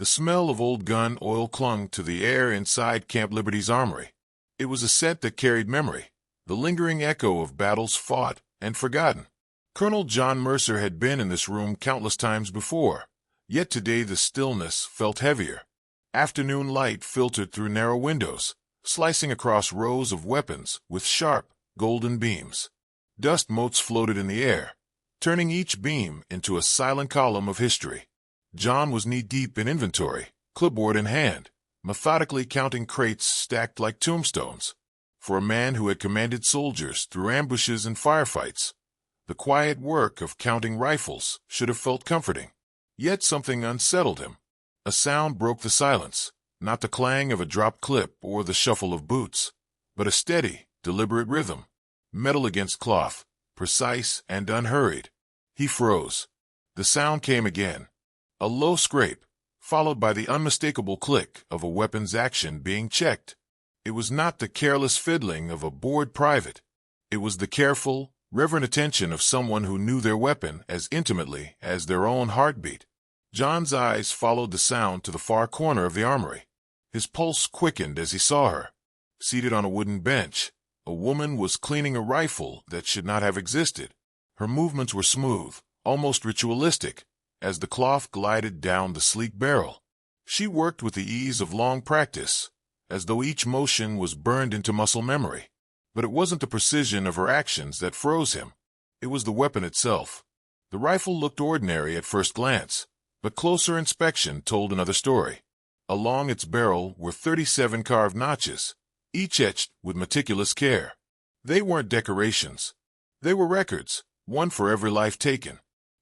The smell of old gun oil clung to the air inside Camp Liberty's armory. It was a scent that carried memory, the lingering echo of battles fought and forgotten. Colonel John Mercer had been in this room countless times before, yet today the stillness felt heavier. Afternoon light filtered through narrow windows, slicing across rows of weapons with sharp, golden beams. Dust motes floated in the air, turning each beam into a silent column of history. John was knee-deep in inventory, clipboard in hand, methodically counting crates stacked like tombstones. For a man who had commanded soldiers through ambushes and firefights, the quiet work of counting rifles should have felt comforting. Yet something unsettled him. A sound broke the silence, not the clang of a dropped clip or the shuffle of boots, but a steady, deliberate rhythm, metal against cloth, precise and unhurried. He froze. The sound came again, a low scrape, followed by the unmistakable click of a weapon's action being checked. It was not the careless fiddling of a bored private. It was the careful, reverent attention of someone who knew their weapon as intimately as their own heartbeat. John's eyes followed the sound to the far corner of the armory. His pulse quickened as he saw her. Seated on a wooden bench, a woman was cleaning a rifle that should not have existed. Her movements were smooth, almost ritualistic, as the cloth glided down the sleek barrel. She worked with the ease of long practice, as though each motion was burned into muscle memory. But it wasn't the precision of her actions that froze him. It was the weapon itself. The rifle looked ordinary at first glance, but closer inspection told another story. Along its barrel were 37 carved notches, each etched with meticulous care. They weren't decorations. They were records, one for every life taken.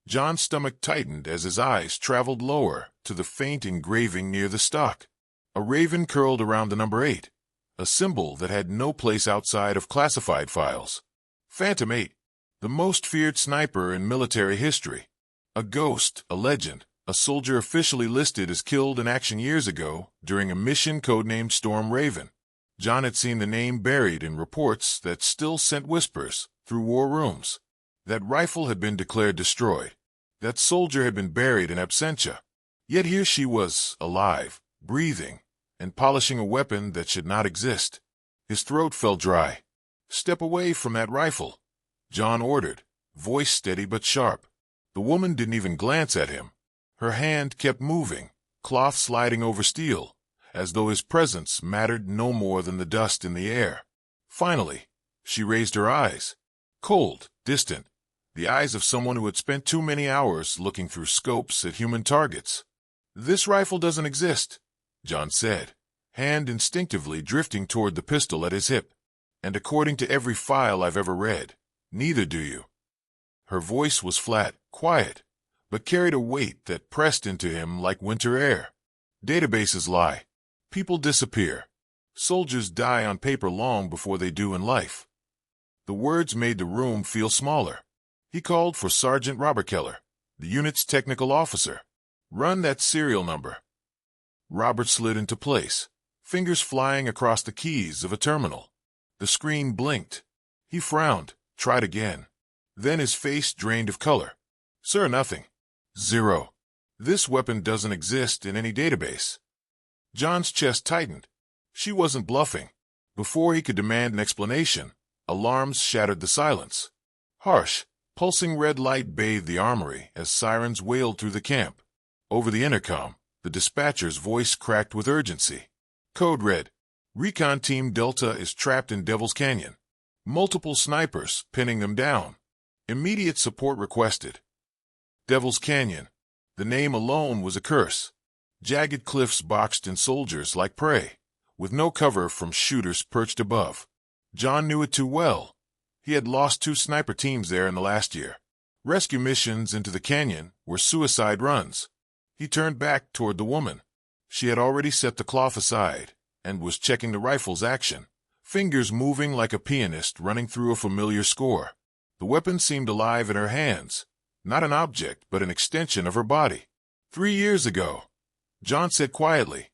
John's stomach tightened as his eyes traveled lower to the faint engraving near the stock. A raven curled around the number 8, a symbol that had no place outside of classified files. Phantom 8, the most feared sniper in military history. A ghost, a legend, a soldier officially listed as killed in action years ago during a mission codenamed Storm Raven. John had seen the name buried in reports that still sent whispers through war rooms. That rifle had been declared destroyed. That soldier had been buried in absentia. Yet here she was, alive, breathing, and polishing a weapon that should not exist. His throat felt dry. "Step away from that rifle," John ordered, voice steady but sharp. The woman didn't even glance at him. Her hand kept moving, cloth sliding over steel, as though his presence mattered no more than the dust in the air. Finally, she raised her eyes. Cold, distant, the eyes of someone who had spent too many hours looking through scopes at human targets. "This rifle doesn't exist," John said, hand instinctively drifting toward the pistol at his hip. "And according to every file I've ever read, neither do you." Her voice was flat, quiet, but carried a weight that pressed into him like winter air. Databases lie. People disappear. Soldiers die on paper long before they do in life. The words made the room feel smaller. He called for Sergeant Robert Keller, the unit's technical officer. "Run that serial number." Robert slid into place, fingers flying across the keys of a terminal. The screen blinked. He frowned, tried again. Then his face drained of color. "Sir, nothing. 0. This weapon doesn't exist in any database." John's chest tightened. She wasn't bluffing. Before he could demand an explanation, alarms shattered the silence. Harsh, pulsing red light bathed the armory as sirens wailed through the camp. Over the intercom, the dispatcher's voice cracked with urgency. Code red. Recon Team Delta is trapped in Devil's Canyon. Multiple snipers pinning them down. Immediate support requested. Devil's Canyon. The name alone was a curse. Jagged cliffs boxed in soldiers like prey, with no cover from shooters perched above. John knew it too well. He had lost 2 sniper teams there in the last year. Rescue missions into the canyon were suicide runs. He turned back toward the woman. She had already set the cloth aside and was checking the rifle's action, fingers moving like a pianist running through a familiar score. The weapon seemed alive in her hands, not an object but an extension of her body. 3 years ago, John said quietly,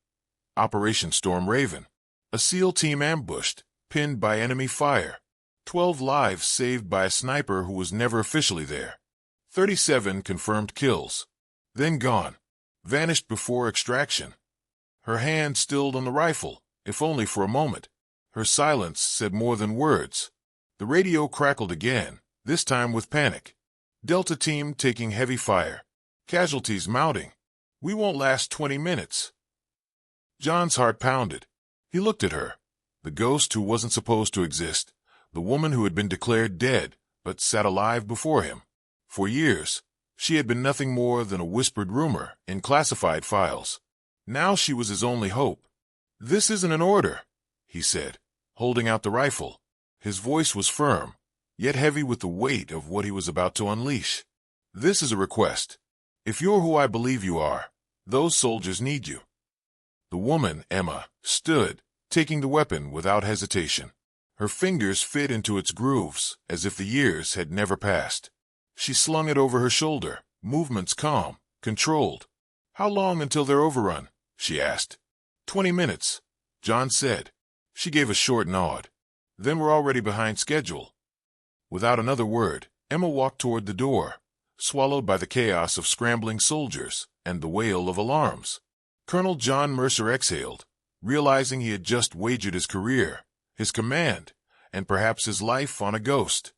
Operation Storm Raven. A SEAL team ambushed, pinned by enemy fire. 12 lives saved by a sniper who was never officially there. 37 confirmed kills. Then gone. vanished before extraction. Her hand stilled on the rifle, if only for a moment. Her silence said more than words. The radio crackled again, this time with panic. Delta team taking heavy fire. Casualties mounting. We won't last 20 minutes. John's heart pounded. He looked at her. The ghost who wasn't supposed to exist. The woman who had been declared dead, but sat alive before him. For years, she had been nothing more than a whispered rumor in classified files. Now she was his only hope. "This isn't an order," he said, holding out the rifle. His voice was firm, yet heavy with the weight of what he was about to unleash. "This is a request. If you're who I believe you are, those soldiers need you." The woman, Emma, stood, taking the weapon without hesitation. Her fingers fit into its grooves, as if the years had never passed. She slung it over her shoulder, movements calm, controlled. "How long until they're overrun?" she asked. 20 minutes, John said. She gave a short nod. "Then we're already behind schedule." Without another word, Emma walked toward the door, swallowed by the chaos of scrambling soldiers and the wail of alarms. Colonel John Mercer exhaled, realizing he had just wagered his career, his command, and perhaps his life on a ghost.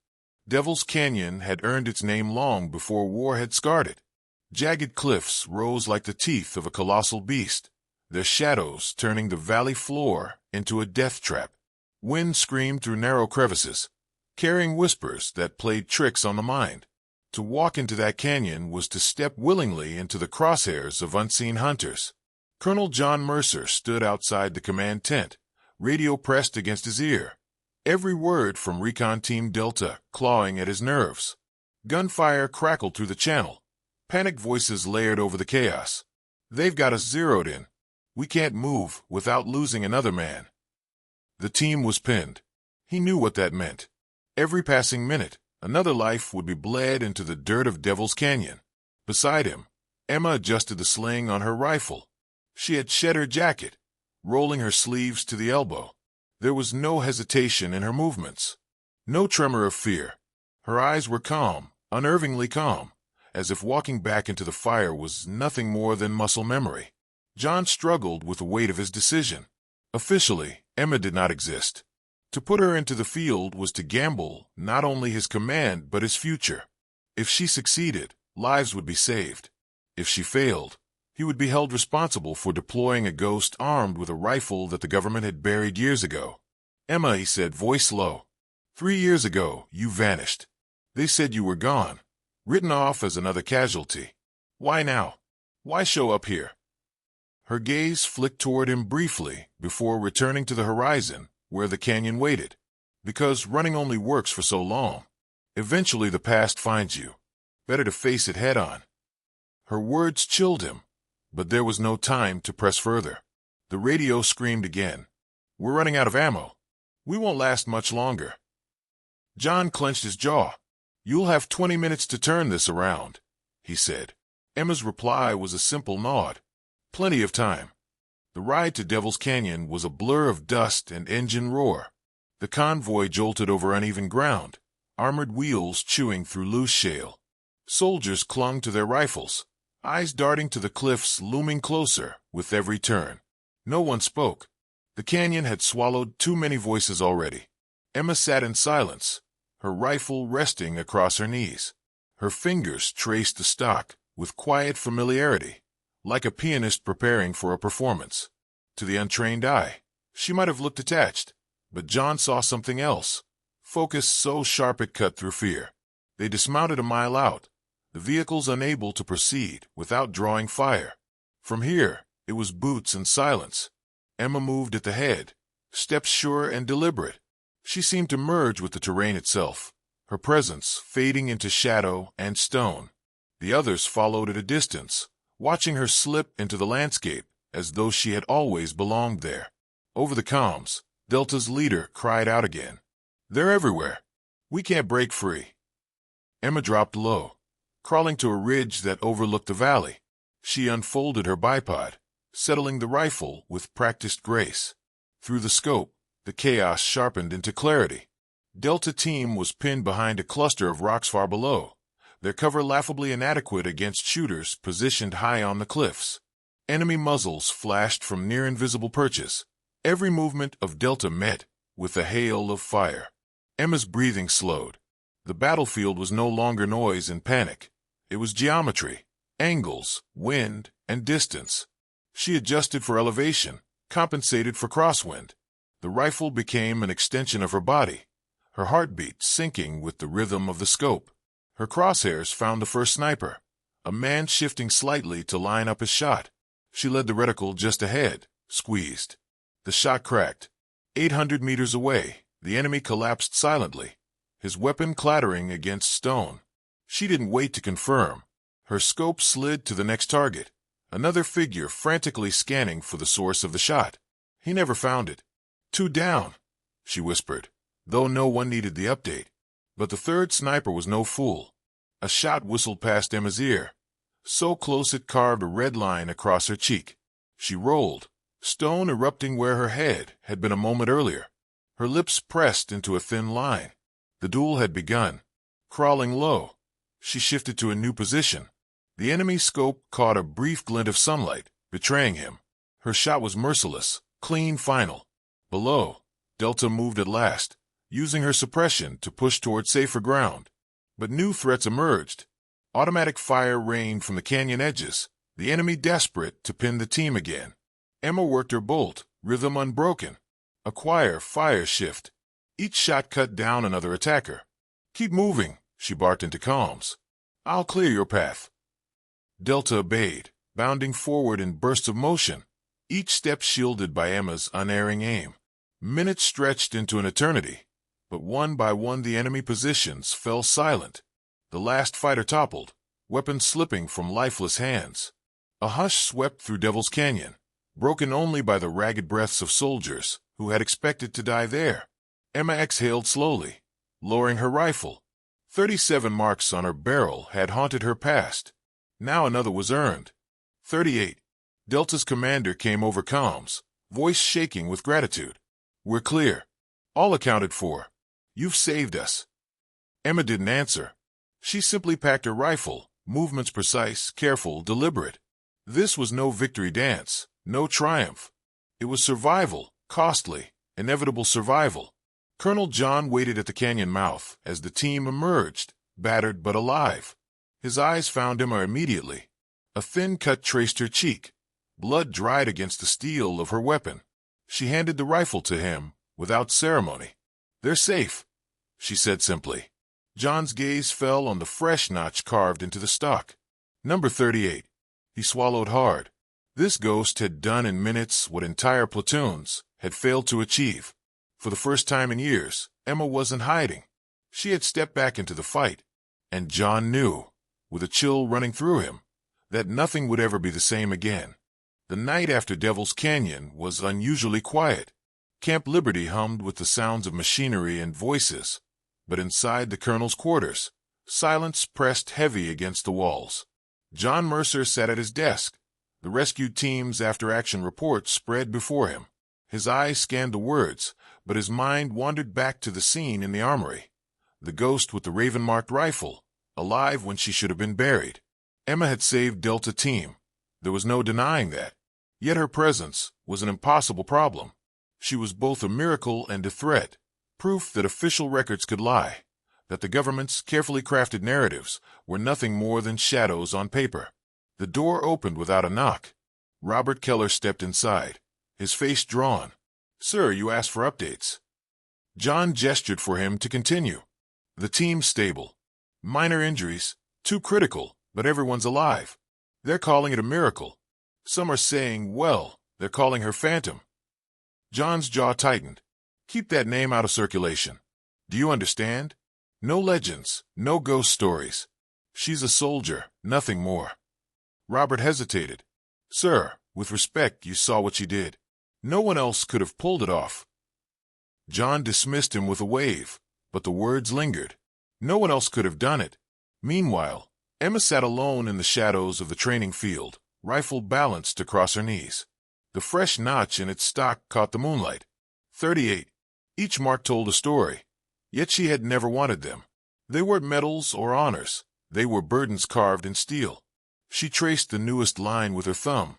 Devil's Canyon had earned its name long before war had scarred it. Jagged cliffs rose like the teeth of a colossal beast, their shadows turning the valley floor into a death trap. Wind screamed through narrow crevices, carrying whispers that played tricks on the mind. To walk into that canyon was to step willingly into the crosshairs of unseen hunters. Colonel John Mercer stood outside the command tent, radio pressed against his ear. Every word from Recon Team Delta clawing at his nerves. Gunfire crackled through the channel. Panicked voices layered over the chaos. "They've got us zeroed in. We can't move without losing another man." The team was pinned. He knew what that meant. Every passing minute, another life would be bled into the dirt of Devil's Canyon. Beside him, Emma adjusted the sling on her rifle. She had shed her jacket, rolling her sleeves to the elbow. There was no hesitation in her movements, no tremor of fear. Her eyes were calm, unnervingly calm, as if walking back into the fire was nothing more than muscle memory. John struggled with the weight of his decision. Officially, Emma did not exist. To put her into the field was to gamble not only his command but his future. If she succeeded, lives would be saved. If she failed, he would be held responsible for deploying a ghost armed with a rifle that the government had buried years ago. "Emma," he said, voice low. 3 years ago, you vanished. They said you were gone, written off as another casualty. Why now? Why show up here?" Her gaze flicked toward him briefly before returning to the horizon where the canyon waited. "Because running only works for so long. Eventually the past finds you. Better to face it head on." Her words chilled him, but there was no time to press further. The radio screamed again. "We're running out of ammo. We won't last much longer." John clenched his jaw. "You'll have 20 minutes to turn this around," he said. Emma's reply was a simple nod. Plenty of time. The ride to Devil's Canyon was a blur of dust and engine roar. The convoy jolted over uneven ground, armored wheels chewing through loose shale. Soldiers clung to their rifles, eyes darting to the cliffs looming closer with every turn. No one spoke. The canyon had swallowed too many voices already. Emma sat in silence, her rifle resting across her knees. Her fingers traced the stock with quiet familiarity, like a pianist preparing for a performance. To the untrained eye, she might have looked detached, but John saw something else, focus so sharp it cut through fear. They dismounted a mile out, the vehicles unable to proceed without drawing fire. From here, it was boots and silence. Emma moved at the head, steps sure and deliberate. She seemed to merge with the terrain itself, her presence fading into shadow and stone. The others followed at a distance, watching her slip into the landscape as though she had always belonged there. Over the comms, Delta's leader cried out again. "They're everywhere. We can't break free." Emma dropped low, crawling to a ridge that overlooked the valley. She unfolded her bipod, settling the rifle with practiced grace. Through the scope, the chaos sharpened into clarity. Delta team was pinned behind a cluster of rocks far below, their cover laughably inadequate against shooters positioned high on the cliffs. Enemy muzzles flashed from near-invisible perches. Every movement of Delta met with a hail of fire. Emma's breathing slowed. The battlefield was no longer noise and panic. It was geometry, angles, wind, and distance. She adjusted for elevation, compensated for crosswind. The rifle became an extension of her body, her heartbeat syncing with the rhythm of the scope. Her crosshairs found the first sniper, a man shifting slightly to line up his shot. She led the reticle just ahead, squeezed. The shot cracked. 800 meters away, the enemy collapsed silently, his weapon clattering against stone. She didn't wait to confirm. Her scope slid to the next target, another figure frantically scanning for the source of the shot. He never found it. 2 down, she whispered, though no one needed the update. But the third sniper was no fool. A shot whistled past Emma's ear, so close it carved a red line across her cheek. She rolled, stone erupting where her head had been a moment earlier. Her lips pressed into a thin line. The duel had begun. Crawling low, she shifted to a new position. The enemy's scope caught a brief glint of sunlight, betraying him. Her shot was merciless, clean, final. Below, Delta moved at last, using her suppression to push toward safer ground. But new threats emerged. Automatic fire rained from the canyon edges, the enemy desperate to pin the team again. Emma worked her bolt, rhythm unbroken. Acquire fire shift. Each shot cut down another attacker. Keep moving, she barked into comms. I'll clear your path. Delta obeyed, bounding forward in bursts of motion, each step shielded by Emma's unerring aim. Minutes stretched into an eternity, but one by one the enemy positions fell silent. The last fighter toppled, weapons slipping from lifeless hands. A hush swept through Devil's Canyon, broken only by the ragged breaths of soldiers who had expected to die there. Emma exhaled slowly, lowering her rifle. 37 marks on her barrel had haunted her past. Now another was earned. 38. Delta's commander came over comms, voice shaking with gratitude. We're clear. All accounted for. You've saved us. Emma didn't answer. She simply packed her rifle, movements precise, careful, deliberate. This was no victory dance, no triumph. It was survival, costly, inevitable survival. Colonel John waited at the canyon mouth as the team emerged, battered but alive. His eyes found Emma immediately. A thin cut traced her cheek. Blood dried against the steel of her weapon. She handed the rifle to him, without ceremony. They're safe, she said simply. John's gaze fell on the fresh notch carved into the stock. Number 38. He swallowed hard. This ghost had done in minutes what entire platoons had failed to achieve. For the first time in years, Emma wasn't hiding. She had stepped back into the fight. And John knew, with a chill running through him, that nothing would ever be the same again. The night after Devil's Canyon was unusually quiet. Camp Liberty hummed with the sounds of machinery and voices, but inside the colonel's quarters, silence pressed heavy against the walls. John Mercer sat at his desk. The rescue team's after-action report spread before him. His eyes scanned the words, but his mind wandered back to the scene in the armory. The ghost with the raven-marked rifle, alive when she should have been buried. Emma had saved Delta Team. There was no denying that. Yet her presence was an impossible problem. She was both a miracle and a threat, proof that official records could lie, that the government's carefully crafted narratives were nothing more than shadows on paper. The door opened without a knock. Robert Keller stepped inside, his face drawn. Sir, you asked for updates. John gestured for him to continue. The team's stable. Minor injuries, too critical, but everyone's alive. They're calling it a miracle. Some are saying, well, they're calling her Phantom. John's jaw tightened. Keep that name out of circulation. Do you understand? No legends, no ghost stories. She's a soldier, nothing more. Robert hesitated. Sir, with respect, you saw what she did. No one else could have pulled it off. John dismissed him with a wave, but the words lingered. No one else could have done it. Meanwhile, Emma sat alone in the shadows of the training field, rifle balanced across her knees. The fresh notch in its stock caught the moonlight. 38. Each mark told a story, yet she had never wanted them. They weren't medals or honors. They were burdens carved in steel. She traced the newest line with her thumb.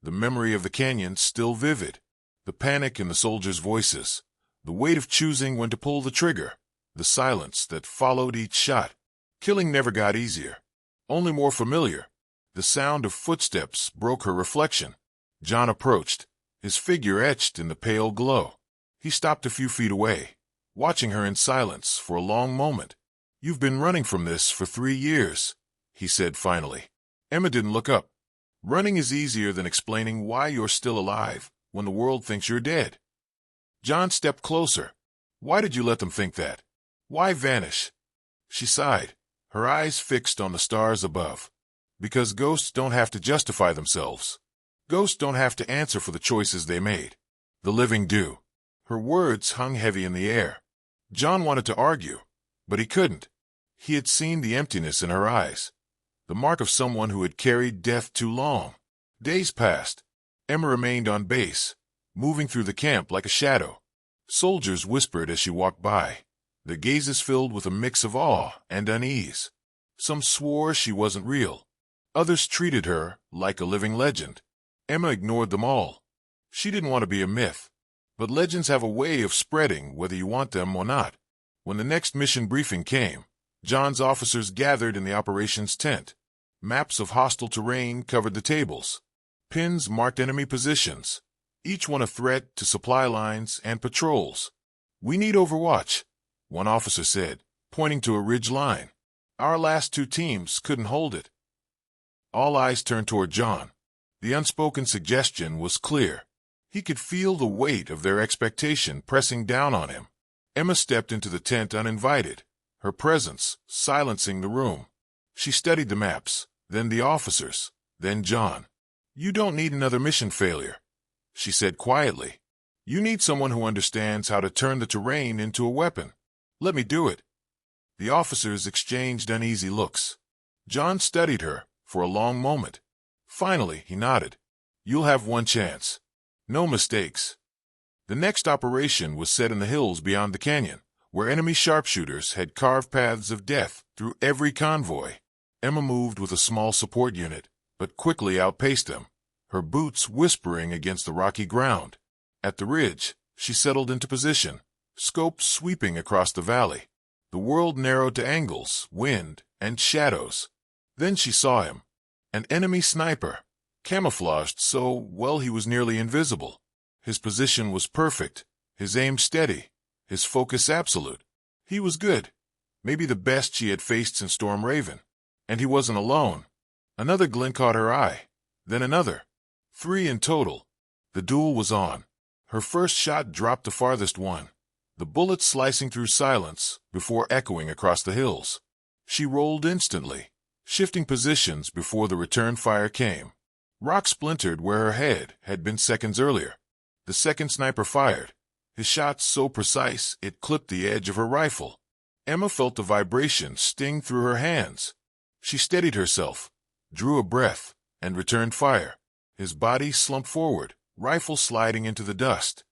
the memory of the canyon still vivid, the panic in the soldiers' voices, the weight of choosing when to pull the trigger, the silence that followed each shot. Killing never got easier, only more familiar. The sound of footsteps broke her reflection. John approached, his figure etched in the pale glow. He stopped a few feet away, watching her in silence for a long moment. "You've been running from this for 3 years," he said finally. Emma didn't look up. "Running is easier than explaining why you're still alive when the world thinks you're dead." John stepped closer. "Why did you let them think that? Why vanish?" She sighed, her eyes fixed on the stars above. "Because ghosts don't have to justify themselves. Ghosts don't have to answer for the choices they made. The living do." Her words hung heavy in the air. John wanted to argue, but he couldn't. He had seen the emptiness in her eyes, the mark of someone who had carried death too long. Days passed. Emma remained on base, moving through the camp like a shadow. Soldiers whispered as she walked by, their gazes filled with a mix of awe and unease. Some swore she wasn't real. Others treated her like a living legend. Emma ignored them all. She didn't want to be a myth. But legends have a way of spreading whether you want them or not. When the next mission briefing came, John's officers gathered in the operations tent. Maps of hostile terrain covered the tables. Pins marked enemy positions, each one a threat to supply lines and patrols. "We need overwatch," one officer said, pointing to a ridge line. "Our last 2 teams couldn't hold it." All eyes turned toward John. The unspoken suggestion was clear. He could feel the weight of their expectation pressing down on him. Emma stepped into the tent uninvited, her presence silencing the room. She studied the maps, then the officers, then John. "You don't need another mission failure," she said quietly. "You need someone who understands how to turn the terrain into a weapon. Let me do it." The officers exchanged uneasy looks. John studied her for a long moment. Finally, he nodded. "You'll have one chance. No mistakes." The next operation was set in the hills beyond the canyon, where enemy sharpshooters had carved paths of death through every convoy. Emma moved with a small support unit, but quickly outpaced them, her boots whispering against the rocky ground. At the ridge, she settled into position, scope sweeping across the valley. The world narrowed to angles, wind, and shadows. Then she saw him, an enemy sniper, camouflaged so well he was nearly invisible. His position was perfect, his aim steady, his focus absolute. He was good, maybe the best she had faced since Storm Raven. And he wasn't alone. Another glint caught her eye, then another. 3 in total. The duel was on. Her first shot dropped the farthest one, the bullet slicing through silence before echoing across the hills. She rolled instantly, shifting positions before the return fire came. Rock splintered where her head had been seconds earlier. The second sniper fired, his shot so precise it clipped the edge of her rifle. Emma felt the vibration sting through her hands. She steadied herself, drew a breath, and returned fire. His body slumped forward, rifle sliding into the dust.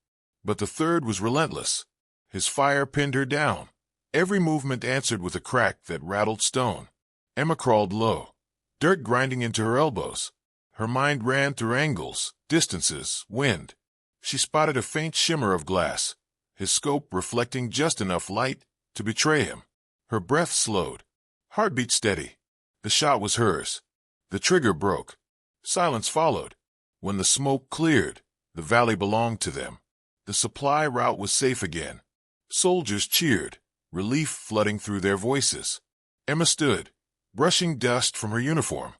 But the third was relentless. His fire pinned her down. Every movement answered with a crack that rattled stone. Emma crawled low, dirt grinding into her elbows. Her mind ran through angles, distances, wind. She spotted a faint shimmer of glass, his scope reflecting just enough light to betray him. Her breath slowed, heartbeat steady. The shot was hers. The trigger broke. Silence followed. When the smoke cleared, the valley belonged to them. The supply route was safe again. Soldiers cheered, relief flooding through their voices. Emma stood, brushing dust from her uniform.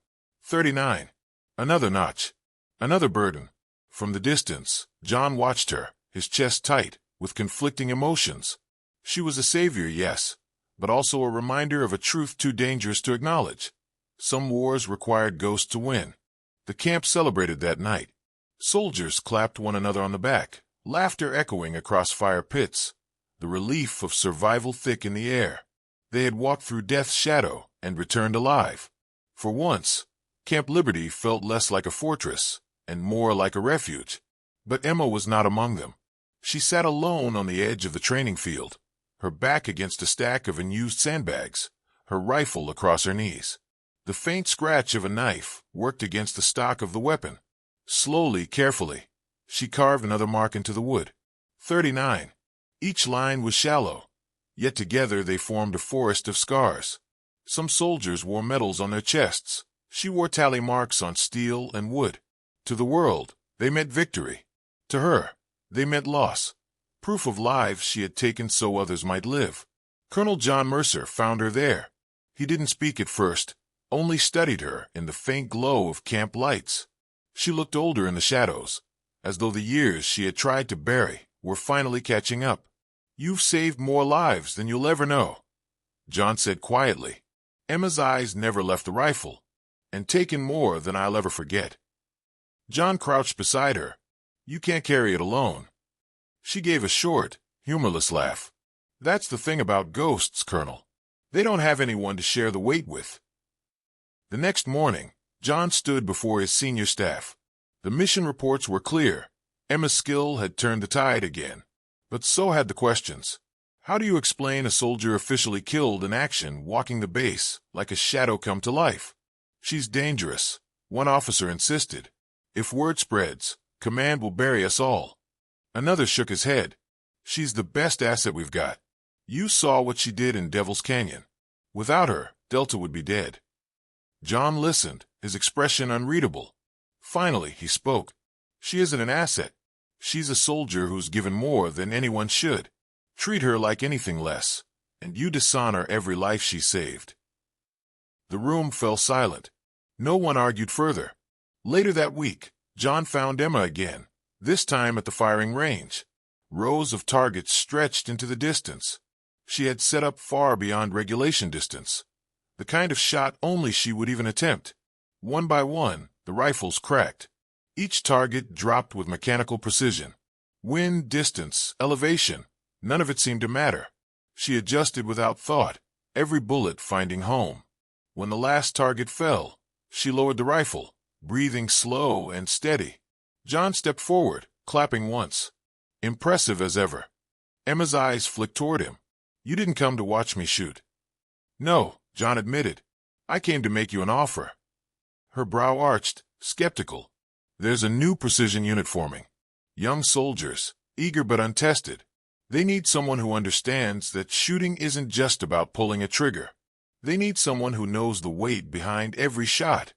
39. Another notch. Another burden. From the distance, John watched her, his chest tight, with conflicting emotions. She was a savior, yes, but also a reminder of a truth too dangerous to acknowledge. Some wars required ghosts to win. The camp celebrated that night. Soldiers clapped one another on the back, laughter echoing across fire pits, the relief of survival thick in the air. They had walked through death's shadow and returned alive. For once, Camp Liberty felt less like a fortress and more like a refuge. But Emma was not among them. She sat alone on the edge of the training field, her back against a stack of unused sandbags, her rifle across her knees. The faint scratch of a knife worked against the stock of the weapon. Slowly, carefully, she carved another mark into the wood. 39. Each line was shallow, yet together they formed a forest of scars. Some soldiers wore medals on their chests. She wore tally marks on steel and wood. To the world, they meant victory. To her, they meant loss. Proof of lives she had taken so others might live. Colonel John Mercer found her there. He didn't speak at first, only studied her in the faint glow of camp lights. She looked older in the shadows, as though the years she had tried to bury were finally catching up. "You've saved more lives than you'll ever know," John said quietly. Emma's eyes never left the rifle, "and taken more than I'll ever forget." John crouched beside her. "You can't carry it alone." She gave a short, humorless laugh. "That's the thing about ghosts, Colonel. They don't have anyone to share the weight with." The next morning, John stood before his senior staff. The mission reports were clear. Emma's skill had turned the tide again. But so had the questions. How do you explain a soldier officially killed in action walking the base like a shadow come to life? "She's dangerous," one officer insisted. "If word spreads, command will bury us all." Another shook his head. "She's the best asset we've got. You saw what she did in Devil's Canyon. Without her, Delta would be dead." John listened, his expression unreadable. Finally, he spoke. "She isn't an asset. She's a soldier who's given more than anyone should. Treat her like anything less, and you dishonor every life she saved." The room fell silent. No one argued further. Later that week, John found Emma again, this time at the firing range. Rows of targets stretched into the distance. She had set up far beyond regulation distance, the kind of shot only she would even attempt. One by one, the rifles cracked. Each target dropped with mechanical precision. Wind, distance, elevation, none of it seemed to matter. She adjusted without thought, every bullet finding home. When the last target fell, she lowered the rifle, breathing slow and steady. John stepped forward, clapping once. Impressive as ever. Emma's eyes flicked toward him. "You didn't come to watch me shoot." "No," John admitted. "I came to make you an offer." Her brow arched, skeptical. "There's a new precision unit forming. Young soldiers, eager but untested. They need someone who understands that shooting isn't just about pulling a trigger. They need someone who knows the weight behind every shot."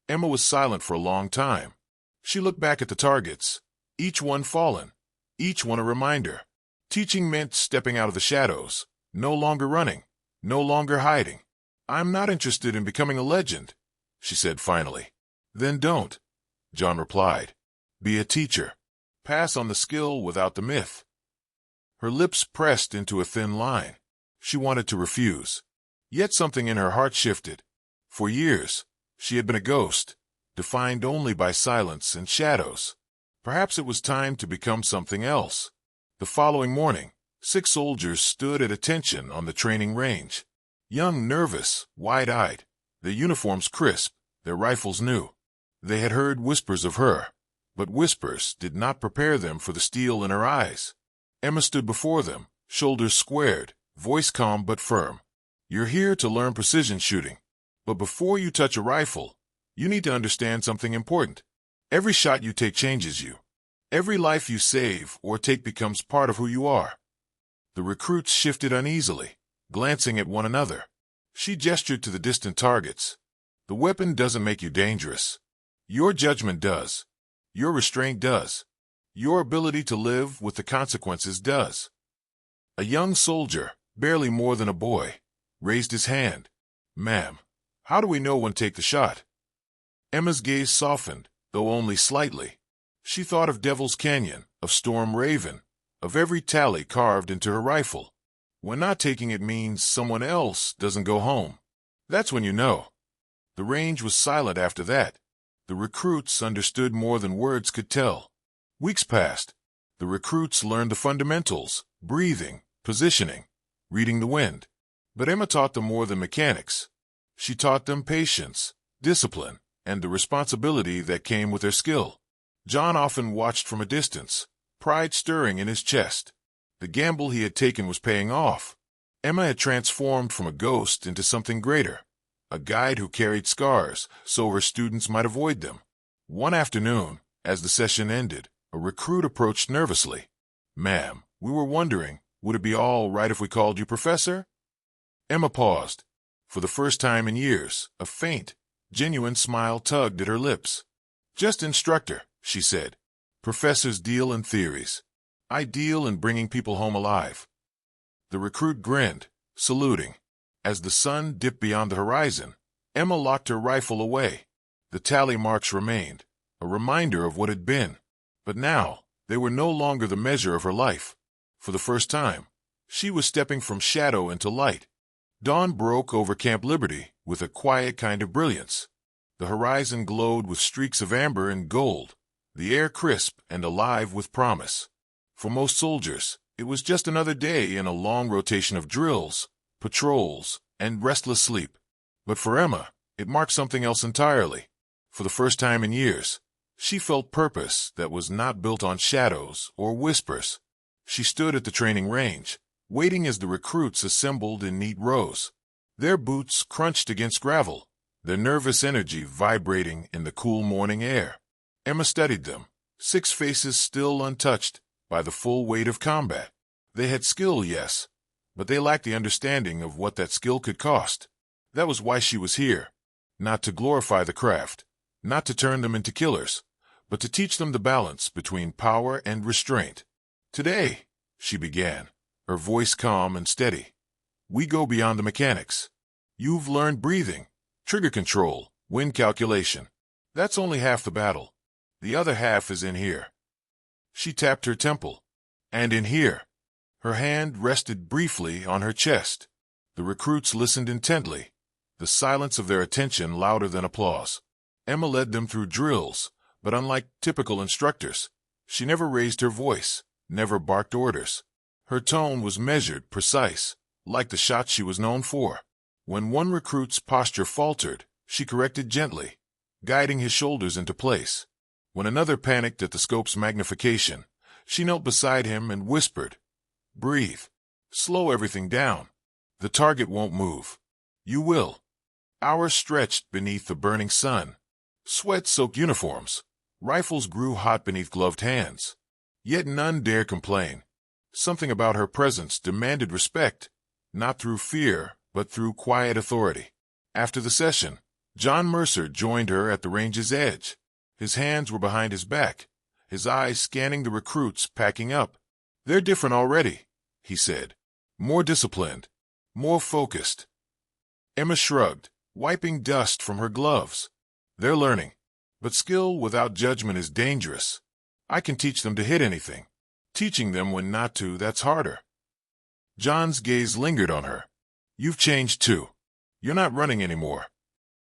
Emma was silent for a long time. She looked back at the targets, each one fallen, each one a reminder. Teaching meant stepping out of the shadows, no longer running, no longer hiding. "I'm not interested in becoming a legend," she said finally. "Then don't," John replied. "Be a teacher. Pass on the skill without the myth." Her lips pressed into a thin line. She wanted to refuse. Yet something in her heart shifted. For years, she had been a ghost, defined only by silence and shadows. Perhaps it was time to become something else. The following morning, 6 soldiers stood at attention on the training range. Young, nervous, wide-eyed, their uniforms crisp, their rifles new. They had heard whispers of her, but whispers did not prepare them for the steel in her eyes. Emma stood before them, shoulders squared, voice calm but firm. "You're here to learn precision shooting. But before you touch a rifle, you need to understand something important. Every shot you take changes you. Every life you save or take becomes part of who you are." The recruits shifted uneasily, glancing at one another. She gestured to the distant targets. "The weapon doesn't make you dangerous. Your judgment does. Your restraint does. Your ability to live with the consequences does." A young soldier, barely more than a boy, raised his hand. "Ma'am, how do we know when to take the shot?" Emma's gaze softened, though only slightly. She thought of Devil's Canyon, of Storm Raven, of every tally carved into her rifle. When not taking it means someone else doesn't go home. That's when you know. The range was silent after that. The recruits understood more than words could tell. Weeks passed. The recruits learned the fundamentals, breathing, positioning, reading the wind. But Emma taught them more than mechanics. She taught them patience, discipline, and the responsibility that came with their skill. John often watched from a distance, pride stirring in his chest. The gamble he had taken was paying off. Emma had transformed from a ghost into something greater, a guide who carried scars so her students might avoid them. One afternoon, as the session ended, a recruit approached nervously. "Ma'am, we were wondering, would it be all right if we called you Professor?" Emma paused. For the first time in years, a faint, genuine smile tugged at her lips. "Just instructor," she said. "Professors deal in theories. I deal in bringing people home alive." The recruit grinned, saluting. As the sun dipped beyond the horizon, Emma locked her rifle away. The tally marks remained, a reminder of what had been. But now, they were no longer the measure of her life. For the first time, she was stepping from shadow into light. Dawn broke over Camp Liberty with a quiet kind of brilliance. The horizon glowed with streaks of amber and gold, the air crisp and alive with promise. For most soldiers, it was just another day in a long rotation of drills, patrols, and restless sleep. But for Emma, it marked something else entirely. For the first time in years, she felt purpose that was not built on shadows or whispers. She stood at the training range, waiting as the recruits assembled in neat rows. Their boots crunched against gravel, their nervous energy vibrating in the cool morning air. Emma studied them, 6 faces still untouched by the full weight of combat. They had skill, yes, but they lacked the understanding of what that skill could cost. That was why she was here, not to glorify the craft, not to turn them into killers, but to teach them the balance between power and restraint. "Today," she began, her voice calm and steady, "we go beyond the mechanics. You've learned breathing, trigger control, wind calculation. That's only half the battle. The other half is in here." She tapped her temple. "And in here." Her hand rested briefly on her chest. The recruits listened intently, the silence of their attention louder than applause. Emma led them through drills, but unlike typical instructors, she never raised her voice, never barked orders. Her tone was measured, precise, like the shots she was known for. When one recruit's posture faltered, she corrected gently, guiding his shoulders into place. When another panicked at the scope's magnification, she knelt beside him and whispered, "Breathe. Slow everything down. The target won't move. You will." Hours stretched beneath the burning sun. Sweat-soaked uniforms. Rifles grew hot beneath gloved hands. Yet none dared complain. Something about her presence demanded respect, not through fear, but through quiet authority. After the session, John Mercer joined her at the range's edge. His hands were behind his back, his eyes scanning the recruits packing up. "They're different already," he said. "More disciplined, more focused." Emma shrugged, wiping dust from her gloves. "They're learning. But skill without judgment is dangerous. I can teach them to hit anything. Teaching them when not to, that's harder." John's gaze lingered on her. "You've changed too. You're not running anymore."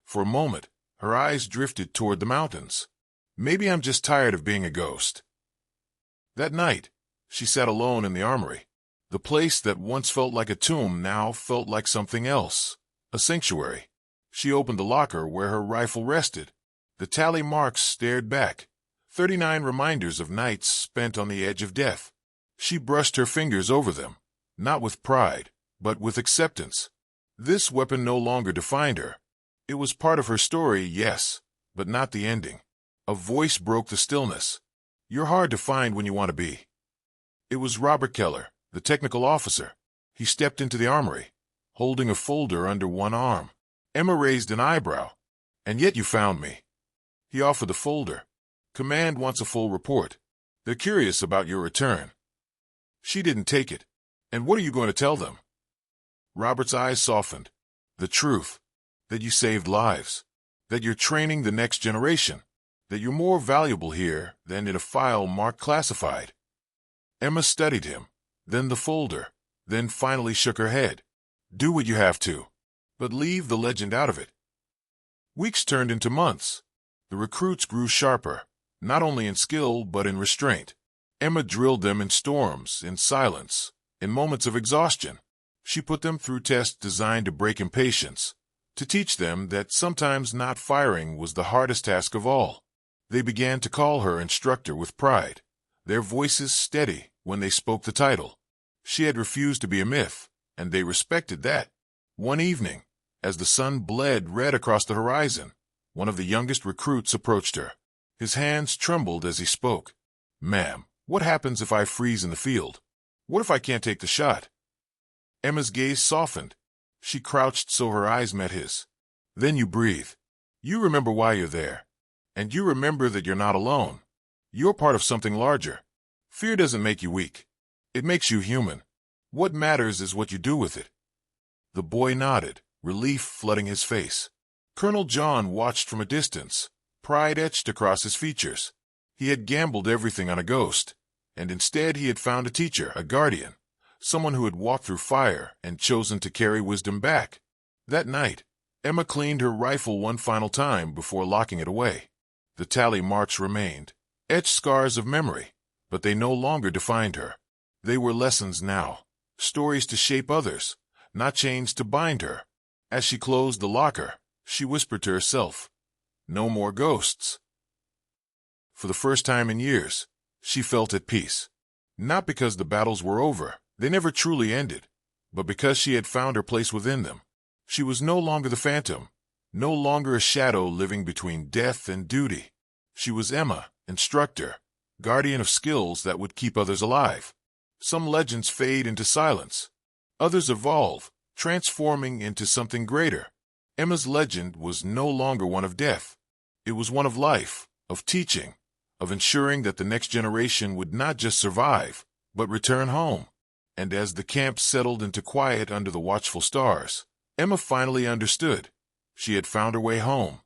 For a moment, her eyes drifted toward the mountains. "Maybe I'm just tired of being a ghost." That night, she sat alone in the armory. The place that once felt like a tomb now felt like something else, a sanctuary. She opened the locker where her rifle rested. The tally marks stared back, 39 reminders of nights spent on the edge of death. She brushed her fingers over them, not with pride, but with acceptance. This weapon no longer defined her. It was part of her story, yes, but not the ending. A voice broke the stillness. "You're hard to find when you want to be." It was Robert Keller, the technical officer. He stepped into the armory, holding a folder under one arm. Emma raised an eyebrow. "And yet you found me." He offered the folder. "Command wants a full report. They're curious about your return." She didn't take it. "And what are you going to tell them?" Robert's eyes softened. "The truth. That you saved lives. That you're training the next generation. That you're more valuable here than in a file marked classified." Emma studied him, then the folder, then finally shook her head. "Do what you have to, but leave the legend out of it." Weeks turned into months. The recruits grew sharper, not only in skill but in restraint. Emma drilled them in storms, in silence, in moments of exhaustion. She put them through tests designed to break impatience, to teach them that sometimes not firing was the hardest task of all. They began to call her instructor with pride, their voices steady when they spoke the title. She had refused to be a myth, and they respected that. One evening, as the sun bled red across the horizon, one of the youngest recruits approached her. His hands trembled as he spoke. "Ma'am, what happens if I freeze in the field? What if I can't take the shot?" Emma's gaze softened. She crouched so her eyes met his. "Then you breathe. You remember why you're there. And you remember that you're not alone. You're part of something larger. Fear doesn't make you weak. It makes you human. What matters is what you do with it." The boy nodded, relief flooding his face. Colonel John watched from a distance, pride etched across his features. He had gambled everything on a ghost, and instead he had found a teacher, a guardian, someone who had walked through fire and chosen to carry wisdom back. That night, Emma cleaned her rifle one final time before locking it away. The tally marks remained, etched scars of memory, but they no longer defined her. They were lessons now, stories to shape others, not chains to bind her. As she closed the locker, she whispered to herself, "No more ghosts." For the first time in years, she felt at peace. Not because the battles were over, they never truly ended, but because she had found her place within them. She was no longer the phantom, no longer a shadow living between death and duty. She was Emma, instructor, guardian of skills that would keep others alive. Some legends fade into silence. Others evolve, transforming into something greater. Emma's legend was no longer one of death. It was one of life, of teaching, of ensuring that the next generation would not just survive, but return home. And as the camp settled into quiet under the watchful stars, Emma finally understood. She had found her way home,